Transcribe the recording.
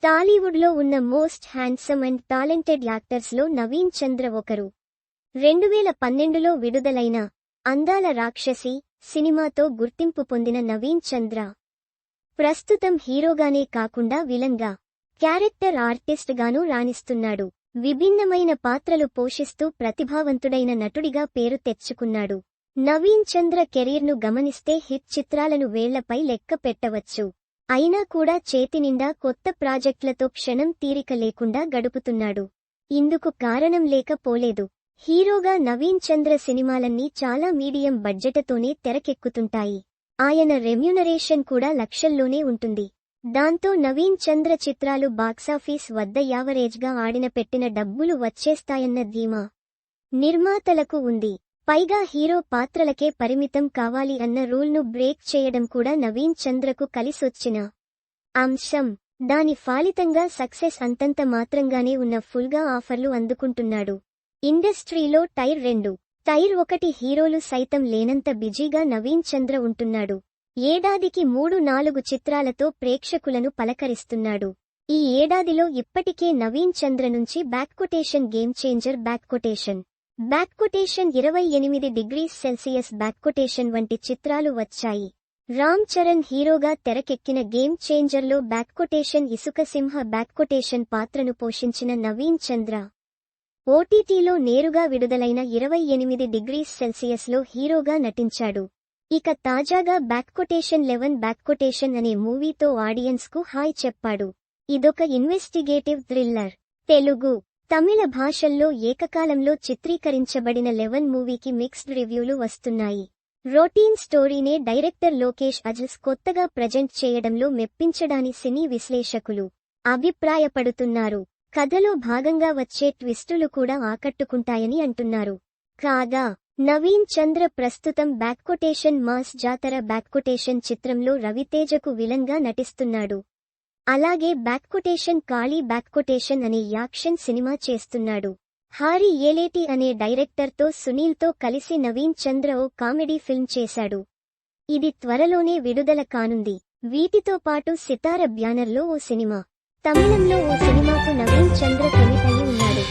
టాలీవుడ్లో ఉన్న most handsome and talented యాక్టర్స్లో నవీన్ చంద్ర ఒకరు. 2012లో విడుదలైన అందాల రాక్షసి సినిమాతో గుర్తింపు పొందిన నవీన్ చంద్ర ప్రస్తుతం హీరోగానే కాకుండా విలన్గా, క్యారెక్టర్ ఆర్టిస్ట్ గానూ రాణిస్తున్నాడు. విభిన్నమైన పాత్రలు పోషిస్తూ ప్రతిభావంతుడైన నటుడిగా పేరు తెచ్చుకున్నాడు. నవీన్ చంద్ర కెరీర్ను గమనిస్తే హిట్ చిత్రాలను వేళ్లపై లెక్క పెట్టవచ్చు. అయినా కూడా చేతినిండా కొత్త ప్రాజెక్టులతో క్షణం తీరిక లేకుండా గడుపుతున్నాడు. ఇందుకు కారణం లేకపోలేదు. హీరోగా నవీన్ చంద్ర సినిమాలన్నీ చాలా మీడియం బడ్జెట్తోనే తెరకెక్కుతుంటాయి. ఆయన రెమ్యునరేషన్ కూడా లక్షల్లోనే ఉంటుంది. దాంతో నవీన్ చంద్ర చిత్రాలు బాక్సాఫీస్ వద్ద యావరేజ్గా ఆడిన పెట్టిన డబ్బులు వచ్చేస్తాయన్న ధీమా నిర్మాతలకు ఉంది. పైగా హీరో పాత్రలకే పరిమితం కావాలి అన్న రూల్ను బ్రేక్ చేయడం కూడా నవీన్ చంద్రకు కలిసొచ్చిన అంశం. దాని ఫలితంగా సక్సెస్ అంతంత మాత్రంగానే ఉన్న ఫుల్గా ఆఫర్లు అందుకుంటున్నాడు. ఇండస్ట్రీలో టైర్ 2, టైర్ 1 హీరోలు సైతం లేనంత బిజీగా నవీన్ చంద్ర ఉంటున్నాడు. ఏడాదికి 3-4 చిత్రాలతో ప్రేక్షకులను పలకరిస్తున్నాడు. ఈ ఏడాదిలో ఇప్పటికే నవీన్ చంద్ర నుంచి బ్యాక్కొటేషన్ గేమ్ చేంజర్, బ్యాక్కొటేషన్ 28°C బ్యాక్కొటేషన్ వంటి చిత్రాలు వచ్చాయి. రామ్ చరణ్ హీరోగా తెరకెక్కిన గేమ్ చేంజర్లో బ్యాక్కొటేషన్ ఇసుక సింహ బ్యాక్కొటేషన్ పాత్రను పోషించిన నవీన్ చంద్ర ఓటీటీలో నేరుగా విడుదలైన 28°Cలో హీరోగా నటించాడు. ఇక తాజాగా బ్యాక్కొటేషన్ 11 బ్యాక్కొటేషన్ అనే మూవీతో ఆడియన్స్కు హాయ్ చెప్పాడు. ఇదొక ఇన్వెస్టిగేటివ్ థ్రిల్లర్. తెలుగు, తమిళ భాషల్లో ఏకకాలంలో చిత్రీకరించబడిన 11 మూవీకి మిక్స్డ్ రివ్యూలు వస్తున్నాయి. రొటీన్ స్టోరీనే డైరెక్టర్ లోకేష్ అజస్ కొత్తగా ప్రజెంట్ చేయడంలో మెప్పించడాని సినీ విశ్లేషకులు అభిప్రాయపడుతున్నారు. కథలో భాగంగా వచ్చే ట్విస్టులు కూడా ఆకట్టుకుంటాయని అంటున్నారు. కాగా నవీన్ చంద్ర ప్రస్తుతం బ్యాక్కొటేషన్ మాస్ జాతర బ్యాక్కొటేషన్ చిత్రంలో రవితేజకు విలన్గా నటిస్తున్నాడు. అలాగే బ్యాక్కొటేషన్ కాళీ బ్యాక్కొటేషన్ అనే యాక్షన్ సినిమా చేస్తున్నాడు. హారీ ఏలేటి అనే డైరెక్టర్తో సునీల్తో కలిసి నవీన్ చంద్ర ఓ కామెడీ ఫిల్మ్ చేశాడు. ఇది త్వరలోనే విడుదల కానుంది. వీటితో పాటు సితార బ్యానర్లో ఓ సినిమా, తమిళంలో ఓ సినిమాకు నవీన్ చంద్ర కమిట్ అయి ఉన్నాడు.